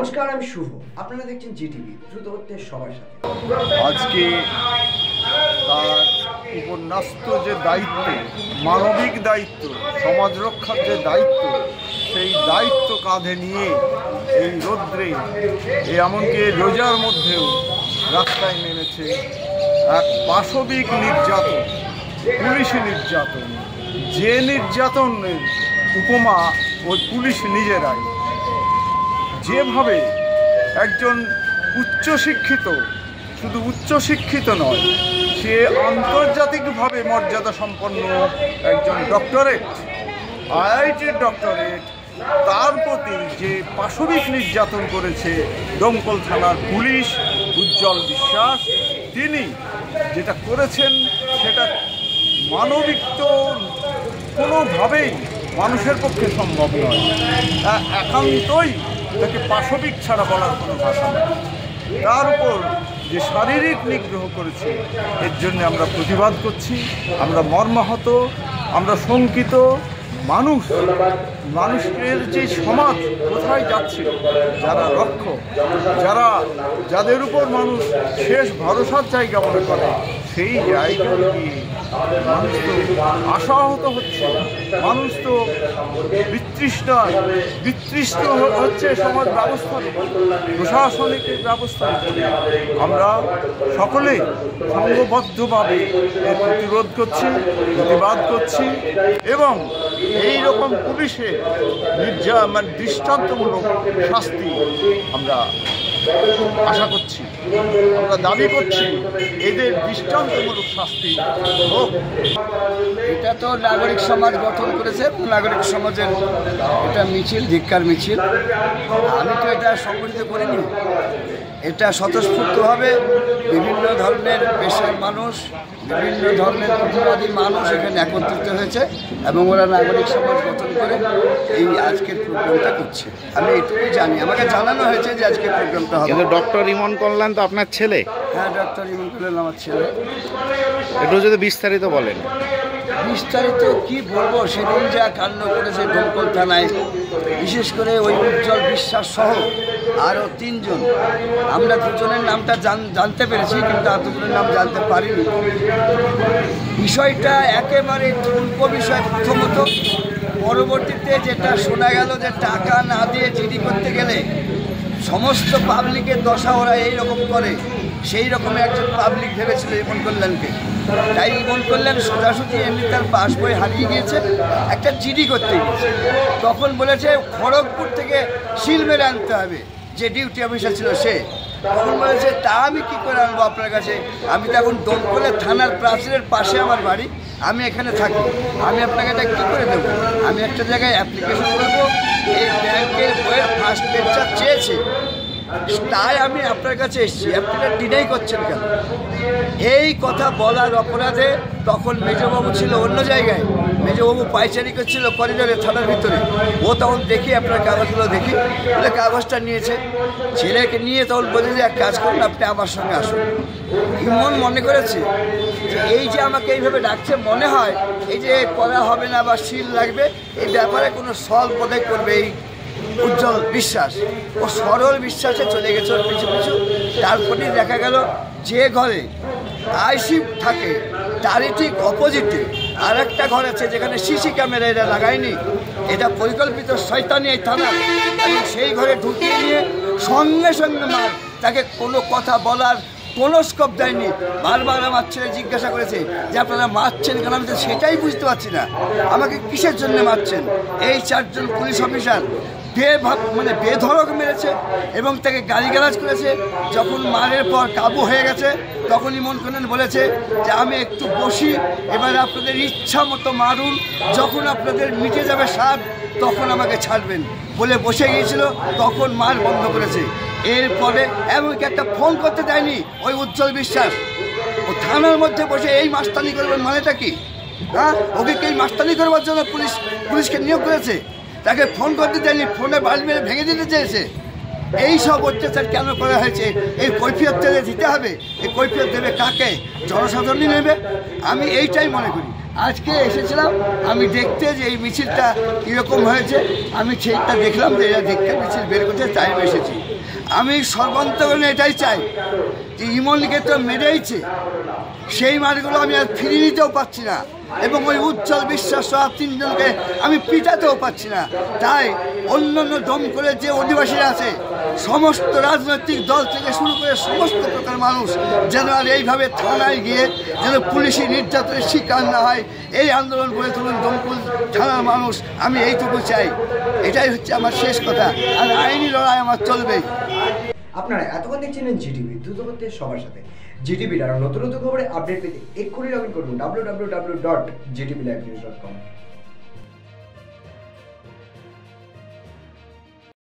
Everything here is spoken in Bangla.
নমস্কার, আমি শুভ। আপনারা দেখছেন জিটিভি, দ্রুত হচ্ছে সবার সাথে। আজকে তার উপন্যস্ত যে দায়িত্ব, মানবিক দায়িত্ব, সমাজ রক্ষার যে দায়িত্ব, সেই দায়িত্ব কাঁধে নিয়ে এই রৌদ্রে এমনকি রোজার মধ্যেও রাস্তায় নেমেছে। এক পাশবিক নির্যাতন, পুলিশি নির্যাতন, যে নির্যাতনের উপমা ওই পুলিশ নিজেরাই। যেভাবে একজন উচ্চশিক্ষিত, শুধু উচ্চশিক্ষিত নয়, সে আন্তর্জাতিকভাবে মর্যাদা সম্পন্ন একজন ডক্টরেট, আইআইটির ডক্টরেট, তার প্রতি যে পাশবিক নির্যাতন করেছে দমকল থানার পুলিশ উজ্জ্বল বিশ্বাস, তিনি যেটা করেছেন সেটা মানবিক তো কোনোভাবেই মানুষের পক্ষে সম্ভব নয়। একান্তই তাকে পাশবিক ছাড়া বলার কোনো ভাষা নেই। তার উপর যে শারীরিক নিগ্রহ করেছে, এর জন্য আমরা প্রতিবাদ করছি। আমরা মর্মাহত, আমরা শঙ্কিত। মানুষের যে সমাজ কোথায় যাচ্ছে, যারা রক্ষক, যাদের উপর মানুষ শেষ ভরসার জায়গা মনে করে, সেই জায়গায় গিয়ে মানুষ তো আশাহত হচ্ছে, মানুষ তো বিতৃষ্ণ হচ্ছে সমাজ ব্যবস্থা, প্রশাসনিক ব্যবস্থা। আমরা সকলে সংঘবদ্ধভাবে এর প্রতিরোধ করছি, প্রতিবাদ করছি এবং এই রকম পুলিশের দৃষ্টান্তমূলক শাস্তি আমরা আশা করছি, আমরা দাবি করছি এদের দৃষ্টান্তমূলক শাস্তি হোক। এটা তো নাগরিক সমাজ গঠন করেছে, নাগরিক সমাজের এটা মিছিল, ধিক্কার মিছিল। আমি তো এটা সংগঠিত করিনি, এটা স্বতঃস্ফূর্তভাবে বিভিন্ন ধরনের পেশার মানুষ, বিভিন্ন ধরনের প্রতিবাদী মানুষ এখানে একত্রিত হয়েছে এবং ওরা নাগরিক সমাজ গঠন করে এই আজকের প্রোগ্রামটা করছে। আমি এটুকুই জানি, আমাকে জানানো হয়েছে যে আজকের প্রোগ্রামটা হবে। কিন্তু ডক্টর ইমন কল্যাণ তো আপনার ছেলে? হ্যাঁ, ডক্টর ইমন কল্যাণ আমার ছেলে। একটু যদি বিস্তারিত বলেন। বিস্তারিত কি বলবো, সেদিন যা কাণ্ড করেছে দমকল থানায়, বিশেষ করে ওই উজ্জ্বল বিশ্বাস সহ আরও 3 জন। আমরা 2 জনের নামটা জানতে পেরেছি, কিন্তু আর 2 জনের নাম জানতে পারিনি। বিষয়টা একেবারে ঠুনকো বিষয় প্রথমত। পরবর্তীতে যেটা শোনা গেল যে টাকা না দিয়ে জিডি করতে গেলে সমস্ত পাবলিকের দশা ওরা এইরকম করে, সেই রকমের একজন পাবলিক ভেবেছিল ইমন কল্যাণকে। তাই ইমন কল্যাণ সোজাসুজি এমনি তার পাস বই হারিয়ে গিয়েছে, একটা জিডি করতে গিয়েছে। তখন বলেছে খড়গপুর থেকে সিল মেরে আনতে হবে, যে ডিউটি অফিসার ছিল সে। তখন বলেছে তা আমি কী করে আনবো আপনার কাছে, আমি তো এখন দমকলের থানার প্রাচীরের পাশে আমার বাড়ি, আমি এখানে থাকি, আমি আপনাকে এটা কী করে দেবো? আমি একটা জায়গায় অ্যাপ্লিকেশন করবো, এই ব্যাংকের বইয়ের ফার্স্ট পেজটা চেয়েছে, তাই আমি আপনার কাছে এসেছি, আপনি এটা ডিনাই করছেন কেন? এই কথা বলার অপরাধে তখন মেজবাবু ছিল অন্য জায়গায়, মেজবাবু পায়চারি করছিল করিডোরে থানার ভিতরে। ও তখন দেখি আপনার কাগজগুলো দেখি, বলে কাগজটা নিয়েছে, ছেলেকে নিয়ে তখন বলে যে এক কাজ করুন, আপনি আমার সঙ্গে আসুন। ইমন মনে করেছে যে এই যে আমাকে এইভাবে ডাকছে, মনে হয় এই যে করা হবে না বা সিল লাগবে, এই ব্যাপারে কোনো সলভ বোধহয় করবে এই উজ্জ্বল বিশ্বাস। ও সরল বিশ্বাসে চলে গেছে ওর পিছু পিছু। তারপরে দেখা গেল যে ঘরে আইসি থাকে তারই ঠিক অপোজিটে আর একটা ঘর আছে যেখানে সিসি ক্যামেরা এরা লাগায়নি, এটা পরিকল্পিত শয়তানি এই থানা। এবং সেই ঘরে ঢুকিয়ে নিয়ে সঙ্গে সঙ্গে মার, তাকে কোনো কথা বলার কোনো স্কোপ দেয়নি। বারবার আমার ছেলে জিজ্ঞাসা করেছে যে আপনারা মারছেন কেন, আমি তো সেটাই বুঝতে পারছি না, আমাকে কিসের জন্য মারছেন? এই 4 জন পুলিশ অফিসার বেধড়ক মেরেছে এবং তাকে গালিগালাজ করেছে। যখন মারের পর কাবু হয়ে গেছে তখন ইমন কল্যাণ বলেছে যে আমি একটু বসি, এবার আপনাদের ইচ্ছা মতো মারুন, যখন আপনাদের মিটে যাবে স্বাদ তখন আমাকে ছাড়বেন বলে বসে গিয়েছিল। তখন মার বন্ধ করেছে। এরপরে এমনকি একটা ফোন করতে দেয়নি ওই উজ্জ্বল বিশ্বাস। ও থানার মধ্যে বসে এই মাস্তানি করবেন মানেটা কি? হ্যাঁ, ওকে কি মাস্তানি করবার জন্য পুলিশকে নিয়োগ করেছে? তাকে ফোন করতে দেয়নি, ফোনে বাড়ি মেরে ভেঙে দিতে চেয়েছে। এই সব অত্যাচার কেন করা হয়েছে এর কৈফিয়ত দিতে হবে। এই কৈফিয়ত দেবে কাকে? জনসাধারণই নেবে। আমি এইটাই মনে করি। আজকে এসেছিলাম আমি দেখতে যে এই মিছিলটা কীরকম হয়েছে, আমি সেইটা দেখলাম যে এরা দেখতে মিছিল বের করতে, তাই এসেছি। আমি সর্বান্তকরণে এটাই চাই যে ইমনকে তো মেরেইছে, সেই মারগুলো আমি আর ফিরিয়ে নিতেও পারছি না, এবং ওই উজ্জ্বল বিশ্বাস সহ 3 জনকে আমি পিটাতেও পারছি না। তাই অন্যান্য দম করে যে অধিবাসীরা আছে, সমস্ত রাজনৈতিক দল থেকে শুরু করে সমস্ত প্রকার মানুষ যেন আর এইভাবে থানায় গিয়ে যেন পুলিশি নির্যাতনের শিকার না হয়, এই আন্দোলন করে তুলুন দমকুল থানার মানুষ। আমি এইটুকু চাই, এটাই হচ্ছে আমার শেষ কথা। আর আইনি লড়াই আমার চলবেই। আপনারা এতক্ষণ দেখছিলেন জিটিভি, দ্রুত হচ্ছে সবার সাথে। জিটিভির আরও নতুন নতুন খবরে আপডেট পেতে এক্ষুনি লগ ইন করুন www.gtblivenews.com।